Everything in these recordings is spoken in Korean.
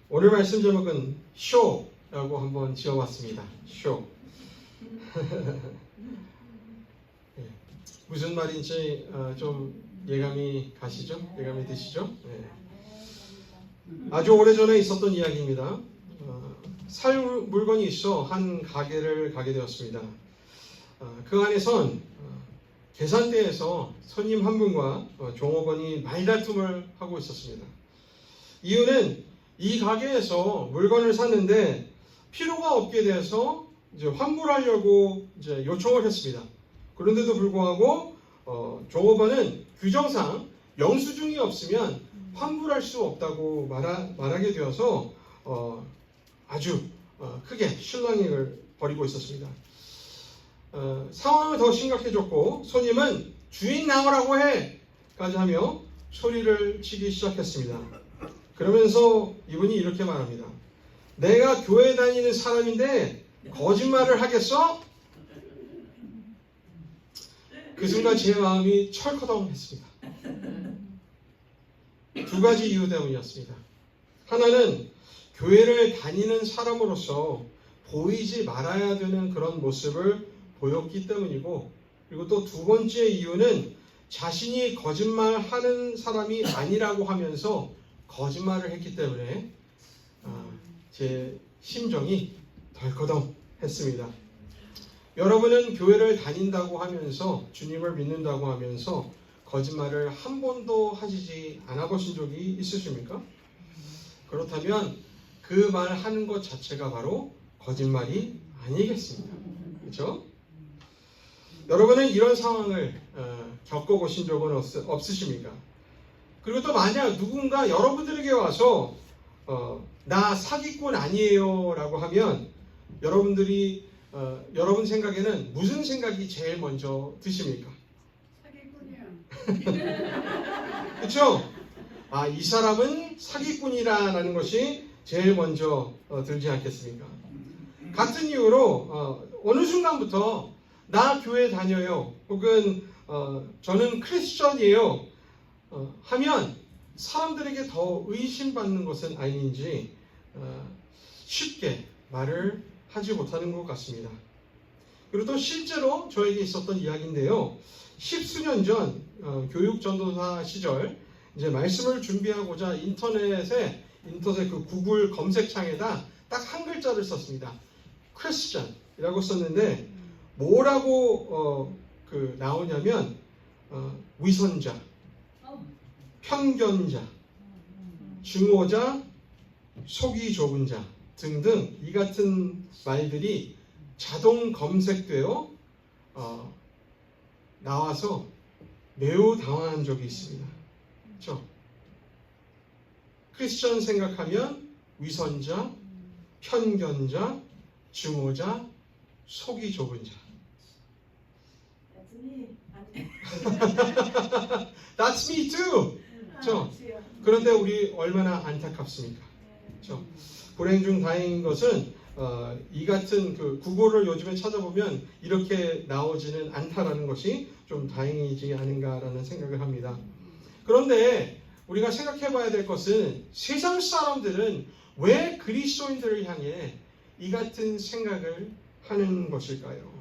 오늘 말씀 제목은 쇼라고 한번 지어봤습니다. 쇼. 무슨 말인지 좀 예감이 가시죠? 예감이 되시죠? 아주 오래전에 있었던 이야기입니다. 살 물건이 있어 한 가게를 가게 되었습니다. 그 안에선 계산대에서 손님 한 분과 종업원이 말다툼을 하고 있었습니다. 이유는 이 가게에서 물건을 샀는데 필요가 없게 돼서 이제 환불하려고 이제 요청을 했습니다. 그런데도 불구하고 종업원은 규정상 영수증이 없으면 환불할 수 없다고 말하게 되어서 아주 크게 실랑이를 벌이고 있었습니다. 상황은 더 심각해졌고 손님은 주인 나오라고 해! 까지 하며 소리를 치기 시작했습니다. 그러면서 이분이 이렇게 말합니다. 내가 교회 다니는 사람인데 거짓말을 하겠어? 그 순간 제 마음이 철커덩 했습니다. 두 가지 이유 때문이었습니다. 하나는 교회를 다니는 사람으로서 보이지 말아야 되는 그런 모습을 보였기 때문이고, 그리고 또 두 번째 이유는 자신이 거짓말하는 사람이 아니라고 하면서 거짓말을 했기 때문에 제 심정이 덜커덩 했습니다. 여러분은 교회를 다닌다고 하면서 주님을 믿는다고 하면서 거짓말을 한 번도 하시지 않아 보신 적이 있으십니까? 그렇다면 그 말 하는 것 자체가 바로 거짓말이 아니겠습니까? 그렇죠? 여러분은 이런 상황을 겪어보신 적은 없으십니까? 그리고 또 만약 누군가 여러분들에게 와서 나 사기꾼 아니에요 라고 하면 여러분들이 여러분 생각에는 무슨 생각이 제일 먼저 드십니까? 사기꾼이요. 그렇죠? 이 사람은 사기꾼이라는 것이 제일 먼저 들지 않겠습니까? 같은 이유로 어느 순간부터 나 교회 다녀요 혹은 저는 크리스천이에요 하면 사람들에게 더 의심받는 것은 아닌지 쉽게 말을 하지 못하는 것 같습니다. 그리고 또 실제로 저에게 있었던 이야기인데요. 십수년 전 교육 전도사 시절 이제 말씀을 준비하고자 인터넷 그 구글 검색창에다 딱 한 글자를 썼습니다. 크리스천이라고 썼는데 뭐라고 나오냐면 위선자, 편견자, 증오자, 속이 좁은 자 등등 이 같은 말들이 자동 검색되어 나와서 매우 당황한 적이 있습니다. 그렇죠? 크리스천 생각하면 위선자, 편견자, 증오자, 속이 좁은 자. That's me too. 그렇죠? 그런데 우리 얼마나 안타깝습니까? 그렇죠? 불행 중 다행인 것은 이 같은 그 구글을 요즘에 찾아보면 이렇게 나오지는 않다라는 것이 좀 다행이지 않은가라는 생각을 합니다. 그런데 우리가 생각해 봐야 될 것은 세상 사람들은 왜 그리스도인들을 향해 이 같은 생각을 하는 것일까요?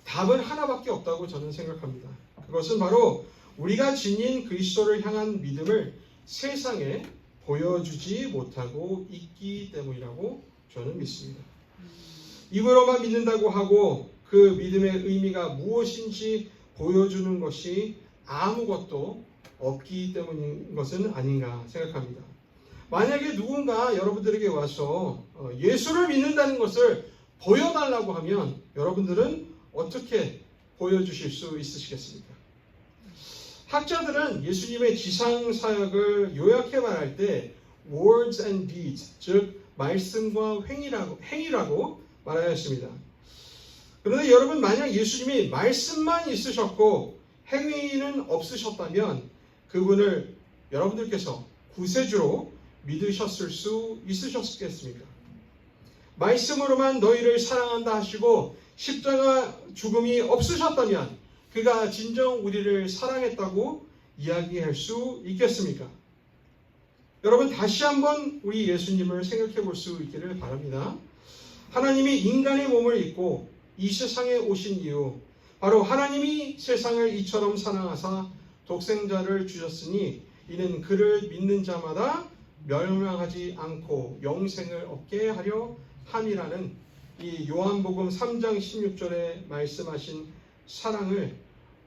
답은 하나밖에 없다고 저는 생각합니다. 그것은 바로 우리가 지닌 그리스도를 향한 믿음을 세상에 보여주지 못하고 있기 때문이라고 저는 믿습니다. 입으로만 믿는다고 하고 그 믿음의 의미가 무엇인지 보여주는 것이 아무것도 없기 때문인 것은 아닌가 생각합니다. 만약에 누군가 여러분들에게 와서 예수를 믿는다는 것을 보여달라고 하면 여러분들은 어떻게 보여주실 수 있으시겠습니까? 학자들은 예수님의 지상사역을 요약해 말할 때 words and deeds, 즉 말씀과 행위라고 말하였습니다. 그런데 여러분 만약 예수님이 말씀만 있으셨고 행위는 없으셨다면 그분을 여러분들께서 구세주로 믿으셨을 수 있으셨겠습니까? 말씀으로만 너희를 사랑한다 하시고 십자가 죽음이 없으셨다면 그가 진정 우리를 사랑했다고 이야기할 수 있겠습니까? 여러분 다시 한번 우리 예수님을 생각해 볼 수 있기를 바랍니다. 하나님이 인간의 몸을 입고 이 세상에 오신 이유, 바로 하나님이 세상을 이처럼 사랑하사 독생자를 주셨으니 이는 그를 믿는 자마다 멸망하지 않고 영생을 얻게 하려 함이라는 이 요한복음 3장 16절에 말씀하신 사랑을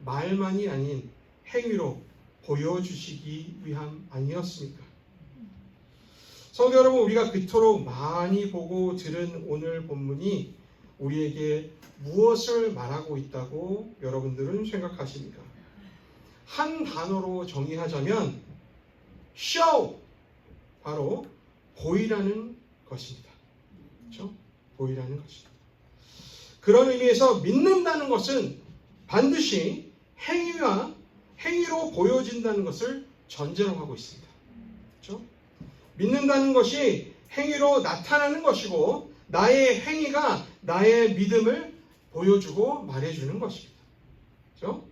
말만이 아닌 행위로 보여주시기 위함 아니었습니까? 성도 여러분, 우리가 그토록 많이 보고 들은 오늘 본문이 우리에게 무엇을 말하고 있다고 여러분들은 생각하십니까? 한 단어로 정의하자면 show, 바로 보이라는 것입니다. 그렇죠? 보이라는 것입니다. 그런 의미에서 믿는다는 것은 반드시 행위로 보여진다는 것을 전제로 하고 있습니다. 그렇죠? 믿는다는 것이 행위로 나타나는 것이고 나의 행위가 나의 믿음을 보여주고 말해주는 것입니다. 그렇죠?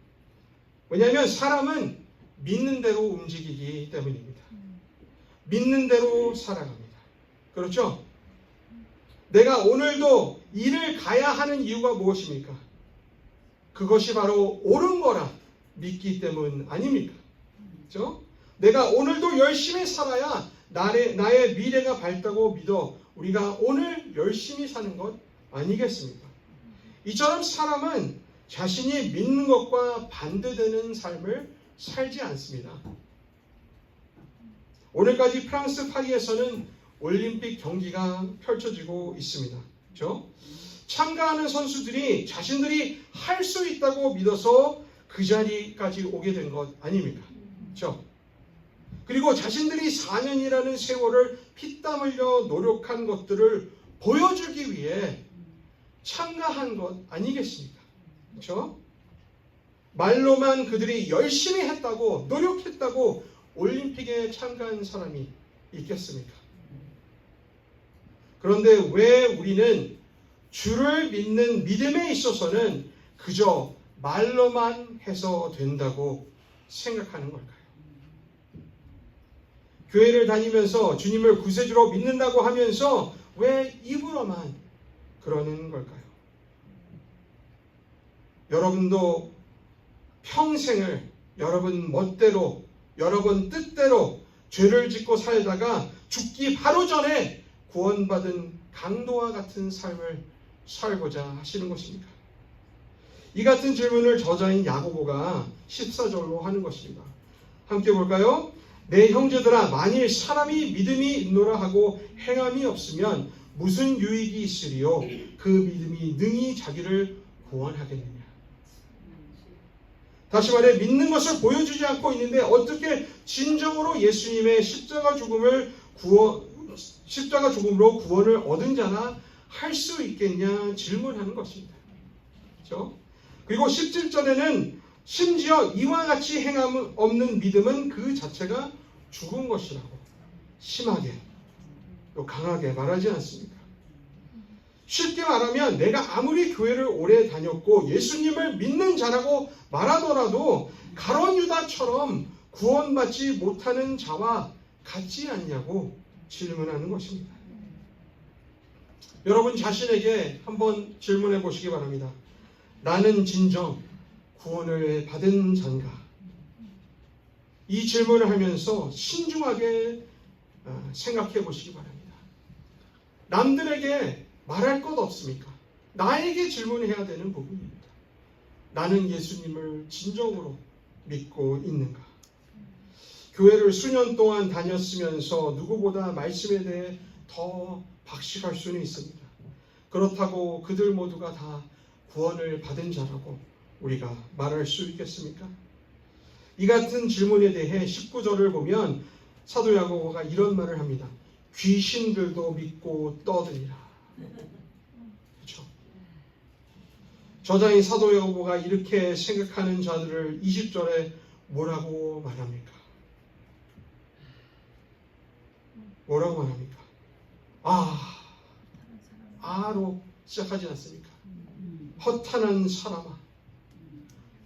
왜냐하면 사람은 믿는 대로 움직이기 때문입니다. 믿는 대로 살아갑니다. 그렇죠? 내가 오늘도 일을 가야 하는 이유가 무엇입니까? 그것이 바로 옳은 거라 믿기 때문 아닙니까? 그렇죠? 내가 오늘도 열심히 살아야 나의 미래가 밝다고 믿어 우리가 오늘 열심히 사는 것 아니겠습니까? 이처럼 사람은 자신이 믿는 것과 반대되는 삶을 살지 않습니다. 오늘까지 프랑스 파리에서는 올림픽 경기가 펼쳐지고 있습니다. 그렇죠? 참가하는 선수들이 자신들이 할 수 있다고 믿어서 그 자리까지 오게 된 것 아닙니까? 그렇죠? 그리고 자신들이 4년이라는 세월을 피땀 흘려 노력한 것들을 보여주기 위해 참가한 것 아니겠습니까? 그렇죠? 말로만 그들이 열심히 했다고 노력했다고 올림픽에 참가한 사람이 있겠습니까? 그런데 왜 우리는 주를 믿는 믿음에 있어서는 그저 말로만 해서 된다고 생각하는 걸까요? 교회를 다니면서 주님을 구세주로 믿는다고 하면서 왜 입으로만 그러는 걸까요? 여러분도 평생을 여러분 멋대로, 여러분 뜻대로 죄를 짓고 살다가 죽기 바로 전에 구원받은 강도와 같은 삶을 살고자 하시는 것입니까? 이 같은 질문을 저자인 야고보가 14절로 하는 것입니다. 함께 볼까요? 내 형제들아, 만일 사람이 믿음이 있노라 하고 행함이 없으면 무슨 유익이 있으리요? 그 믿음이 능히 자기를 구원하겠느냐? 다시 말해, 믿는 것을 보여주지 않고 있는데 어떻게 진정으로 예수님의 십자가 죽음으로 구원을 얻은 자나 할 수 있겠냐 질문하는 것입니다. 그렇죠? 그리고 17절에는 심지어 이와 같이 행함 없는 믿음은 그 자체가 죽은 것이라고 심하게 또 강하게 말하지 않습니까? 쉽게 말하면 내가 아무리 교회를 오래 다녔고 예수님을 믿는 자라고 말하더라도 가룟 유다처럼 구원받지 못하는 자와 같지 않냐고 질문하는 것입니다. 여러분 자신에게 한번 질문해 보시기 바랍니다. 나는 진정 구원을 받은 자인가? 이 질문을 하면서 신중하게 생각해 보시기 바랍니다. 남들에게 말할 것 없습니까? 나에게 질문해야 되는 부분입니다. 나는 예수님을 진정으로 믿고 있는가? 교회를 수년 동안 다녔으면서 누구보다 말씀에 대해 더 박식할 수는 있습니다. 그렇다고 그들 모두가 다 구원을 받은 자라고 우리가 말할 수 있겠습니까? 이 같은 질문에 대해 19절을 보면 사도 야고보가 이런 말을 합니다. 귀신들도 믿고 떠드니라. 그렇죠? 저자인 사도 야고보가 이렇게 생각하는 자들을 20절에 뭐라고 말합니까? 뭐라고 말합니까? 아로 시작하지 않습니까? 허탄한 사람아.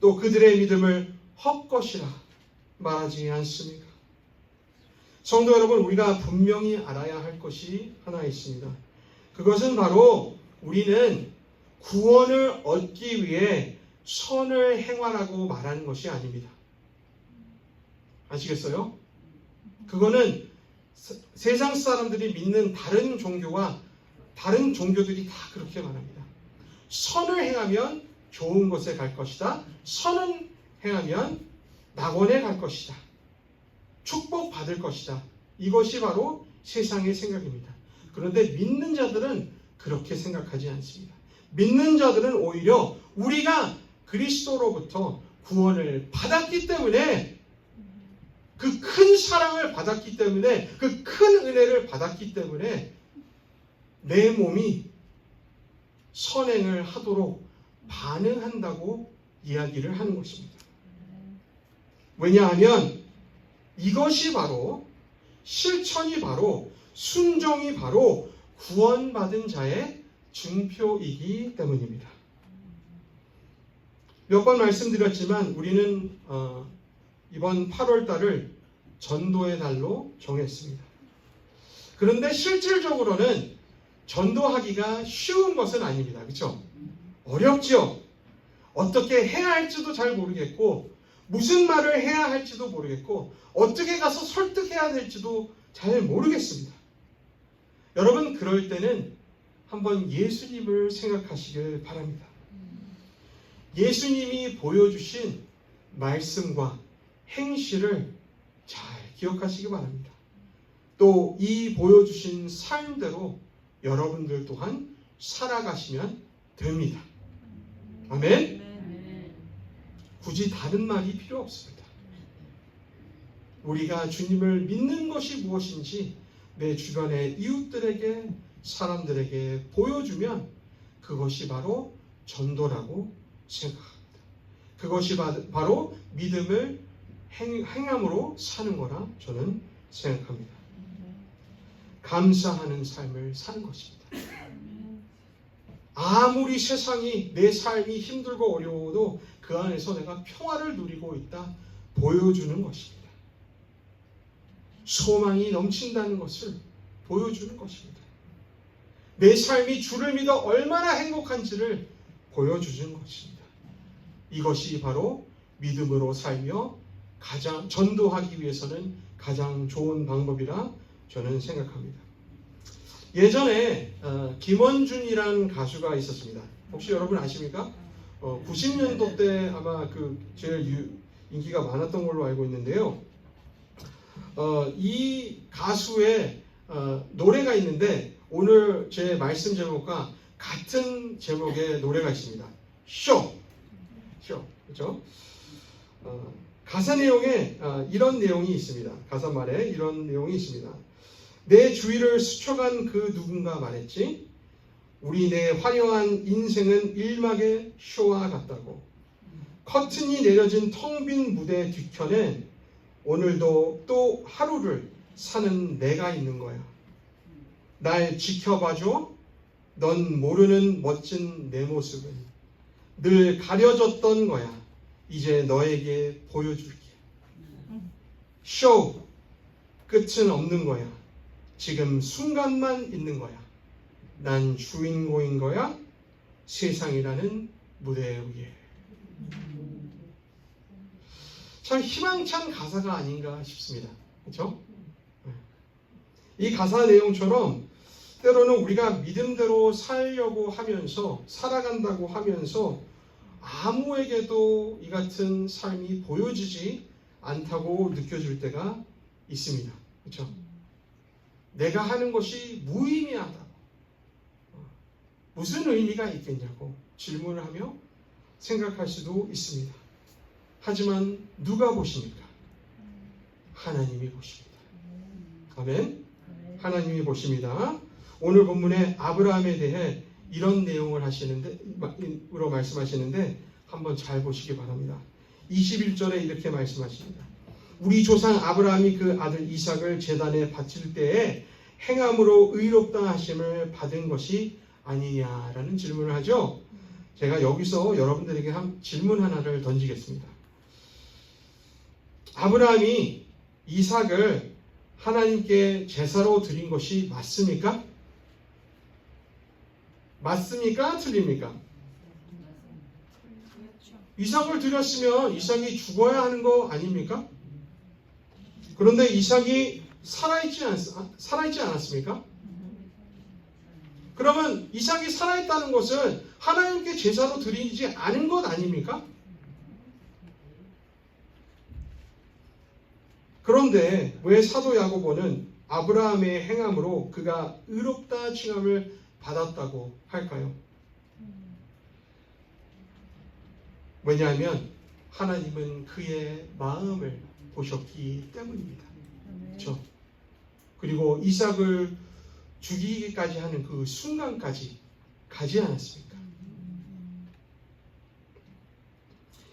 또 그들의 믿음을 헛것이라 말하지 않습니까? 성도 여러분, 우리가 분명히 알아야 할 것이 하나 있습니다. 그것은 바로 우리는 구원을 얻기 위해 선을 행하라고 말하는 것이 아닙니다. 아시겠어요? 그거는 세상 사람들이 믿는 다른 종교와 다른 종교들이 다 그렇게 말합니다. 선을 행하면 좋은 곳에 갈 것이다. 선을 행하면 낙원에 갈 것이다. 축복받을 것이다. 이것이 바로 세상의 생각입니다. 그런데 믿는 자들은 그렇게 생각하지 않습니다. 믿는 자들은 오히려 우리가 그리스도로부터 구원을 받았기 때문에, 그 큰 사랑을 받았기 때문에, 그 큰 은혜를 받았기 때문에 내 몸이 선행을 하도록 반응한다고 이야기를 하는 것입니다. 왜냐하면 이것이 바로, 실천이 바로, 순종이 바로 구원받은 자의 증표이기 때문입니다. 몇 번 말씀드렸지만 우리는 이번 8월 달을 전도의 달로 정했습니다. 그런데 실질적으로는 전도하기가 쉬운 것은 아닙니다. 그렇죠? 어렵죠? 어떻게 해야 할지도 잘 모르겠고, 무슨 말을 해야 할지도 모르겠고, 어떻게 가서 설득해야 될지도 잘 모르겠습니다. 여러분, 그럴 때는 한번 예수님을 생각하시길 바랍니다. 예수님이 보여주신 말씀과 행실을 잘 기억하시기 바랍니다. 또 이 보여주신 삶대로 여러분들 또한 살아가시면 됩니다. 아멘? 굳이 다른 말이 필요 없습니다. 우리가 주님을 믿는 것이 무엇인지 내 주변의 이웃들에게, 사람들에게 보여주면 그것이 바로 전도라고 생각합니다. 그것이 바로 믿음을 행함으로 사는 거라 저는 생각합니다. 감사하는 삶을 사는 것입니다. 아무리 세상이, 내 삶이 힘들고 어려워도 그 안에서 내가 평화를 누리고 있다 보여주는 것입니다. 소망이 넘친다는 것을 보여주는 것입니다. 내 삶이 주를 믿어 얼마나 행복한지를 보여주는 것입니다. 이것이 바로 믿음으로 살며 가장 전도하기 위해서는 가장 좋은 방법이라 저는 생각합니다. 예전에 김원준이라는 가수가 있었습니다. 혹시 여러분 아십니까? 90년도 때 아마 제일 인기가 많았던 걸로 알고 있는데요. 이 가수의 노래가 있는데 오늘 제 말씀 제목과 같은 제목의 노래가 있습니다. 쇼. 그렇죠? 가사 내용에 이런 내용이 있습니다. 가사 말에 이런 내용이 있습니다. 내 주위를 스쳐간 그 누군가 말했지, 우리 내 화려한 인생은 일막의 쇼와 같다고. 커튼이 내려진 텅 빈 무대 뒤편에 오늘도 또 하루를 사는 내가 있는 거야. 날 지켜봐줘. 넌 모르는 멋진 내 모습은 늘 가려졌던 거야. 이제 너에게 보여줄게. 쇼 끝은 없는 거야. 지금 순간만 있는 거야. 난 주인공인 거야. 세상이라는 무대 위에. 참 희망찬 가사가 아닌가 싶습니다. 그렇죠? 이 가사 내용처럼 때로는 우리가 믿음대로 살려고 하면서, 살아간다고 하면서 아무에게도 이 같은 삶이 보여지지 않다고 느껴질 때가 있습니다. 그렇죠? 내가 하는 것이 무의미하다고, 무슨 의미가 있겠냐고 질문을 하며 생각할 수도 있습니다. 하지만 누가 보십니까? 하나님이 보십니다. 아멘? 하나님이 보십니다. 오늘 본문에 아브라함에 대해 이런 내용을 으로 말씀하시는데 한번 잘 보시기 바랍니다. 21절에 이렇게 말씀하십니다. 우리 조상 아브라함이 그 아들 이삭을 제단에 바칠 때에 행함으로 의롭다 하심을 받은 것이 아니냐라는 질문을 하죠. 제가 여기서 여러분들에게 한 질문 하나를 던지겠습니다. 아브라함이 이삭을 하나님께 제사로 드린 것이 맞습니까? 맞습니까? 틀립니까? 이삭을 드렸으면 이삭이 죽어야 하는 거 아닙니까? 그런데 이삭이 살아있지 않았습니까? 그러면 이삭이 살아있다는 것은 하나님께 제사로 드리지 않은 것 아닙니까? 그런데 왜 사도 야고보는 아브라함의 행함으로 그가 의롭다 칭함을 받았다고 할까요? 왜냐하면 하나님은 그의 마음을 보셨기 때문입니다. 그렇죠? 그리고 이삭을 죽이기까지 하는 그 순간까지 가지 않았습니까?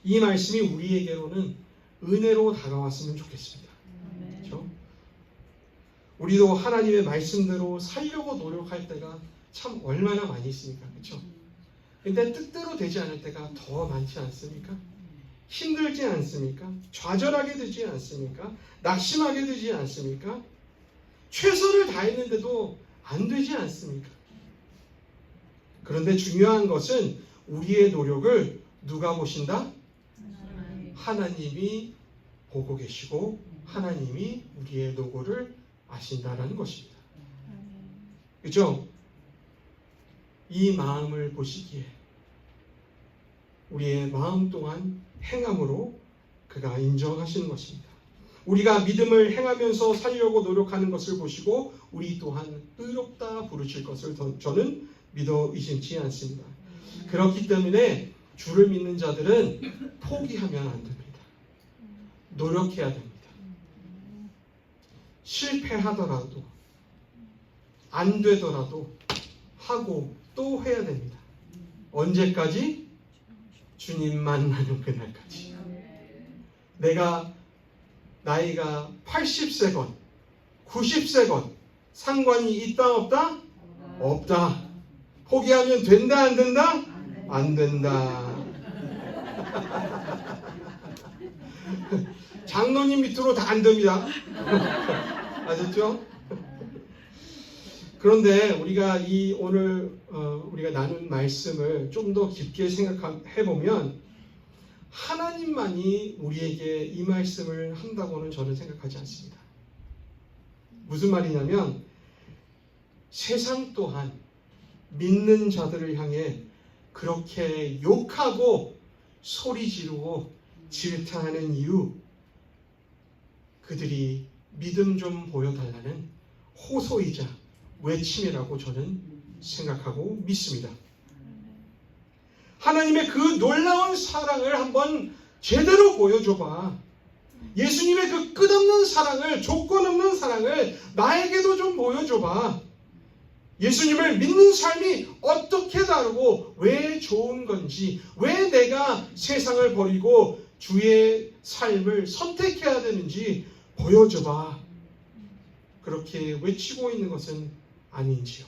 이 말씀이 우리에게로는 은혜로 다가왔으면 좋겠습니다. 그렇죠? 우리도 하나님의 말씀대로 살려고 노력할 때가 참 얼마나 많이 있습니까? 그렇죠? 근데 뜻대로 되지 않을 때가 더 많지 않습니까? 힘들지 않습니까? 좌절하게 되지 않습니까? 낙심하게 되지 않습니까? 최선을 다했는데도 안 되지 않습니까? 그런데 중요한 것은 우리의 노력을 누가 보신다? 하나님이 보고 계시고 하나님이 우리의 노고를 아신다라는 것입니다. 그렇죠? 이 마음을 보시기에 우리의 마음 또한 행함으로 그가 인정하시는 것입니다. 우리가 믿음을 행하면서 살려고 노력하는 것을 보시고 우리 또한 의롭다 부르실 것을 저는 믿어 의심치 않습니다. 그렇기 때문에 주를 믿는 자들은 포기하면 안 됩니다. 노력해야 됩니다. 실패하더라도 안 되더라도 하고 또 해야 됩니다. 언제까지? 주님 만나는 그날까지. 내가 나이가 80세건 90세건 상관이 있다 없다? 없다. 포기하면 된다 안 된다? 안 된다. 장로님 밑으로 다 안 됩니다. 아셨죠? 그런데 우리가 오늘 우리가 나눈 말씀을 좀 더 깊게 생각해 보면 하나님만이 우리에게 이 말씀을 한다고는 저는 생각하지 않습니다. 무슨 말이냐면 세상 또한 믿는 자들을 향해 그렇게 욕하고 소리 지르고 질타하는 이유, 그들이 믿음 좀 보여달라는 호소이자 외침이라고 저는 생각하고 믿습니다. 하나님의 그 놀라운 사랑을 한번 제대로 보여줘봐. 예수님의 그 끝없는 사랑을, 조건 없는 사랑을 나에게도 좀 보여줘봐. 예수님을 믿는 삶이 어떻게 다르고 왜 좋은 건지, 왜 내가 세상을 버리고 주의 삶을 선택해야 되는지 보여줘봐. 그렇게 외치고 있는 것은 아닌지요.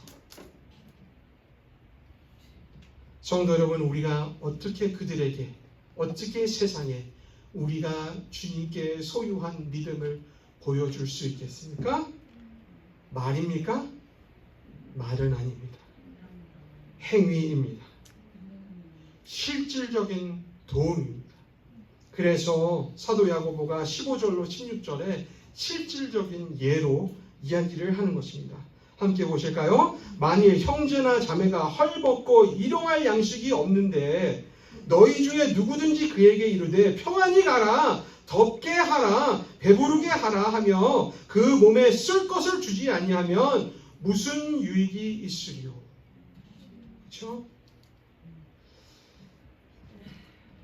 성도 여러분, 우리가 어떻게 그들에게, 어떻게 세상에 우리가 주님께 소유한 믿음을 보여줄 수 있겠습니까? 말입니까? 말은 아닙니다. 행위입니다. 실질적인 도움입니다. 그래서 사도 야고보가 15절로 16절에 실질적인 예로 이야기를 하는 것입니다. 함께 보실까요? 만일 형제나 자매가 헐벗고 일용할 양식이 없는데 너희 중에 누구든지 그에게 이르되 평안히 가라, 덥게 하라, 배부르게 하라 하며 그 몸에 쓸 것을 주지 아니하면 무슨 유익이 있으리요? 그렇죠?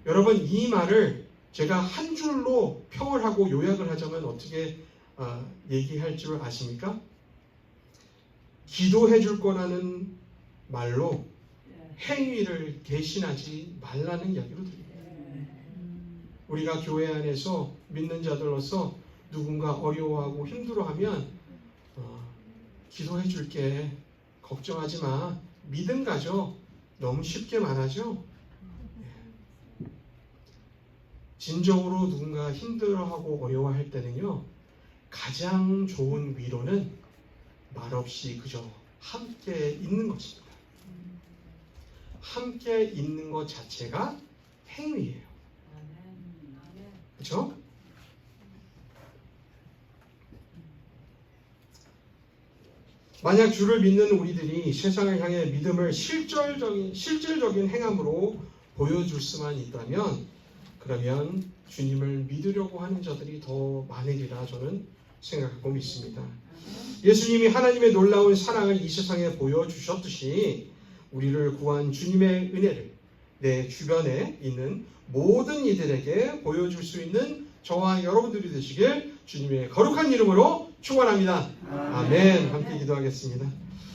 여러분, 이 말을 제가 한 줄로 평을 하고 요약을 하자면 어떻게 얘기할 줄 아십니까? 기도해 줄 거라는 말로 행위를 대신하지 말라는 이야기로 드립니다. 우리가 교회 안에서 믿는 자들로서 누군가 어려워하고 힘들어하면 기도해 줄게, 걱정하지 마, 믿음 가져, 너무 쉽게 말하죠. 진정으로 누군가 힘들어하고 어려워할 때는요, 가장 좋은 위로는 말없이 그저 함께 있는 것입니다. 함께 있는 것 자체가 행위예요. 그렇죠? 만약 주를 믿는 우리들이 세상을 향해 믿음을 실질적인 행함으로 보여줄 수만 있다면, 그러면 주님을 믿으려고 하는 자들이 더 많으리라 저는 생각하고 믿습니다. 예수님이 하나님의 놀라운 사랑을 이 세상에 보여주셨듯이 우리를 구한 주님의 은혜를 내 주변에 있는 모든 이들에게 보여줄 수 있는 저와 여러분들이 되시길 주님의 거룩한 이름으로 축원합니다. 아멘. 함께 기도하겠습니다.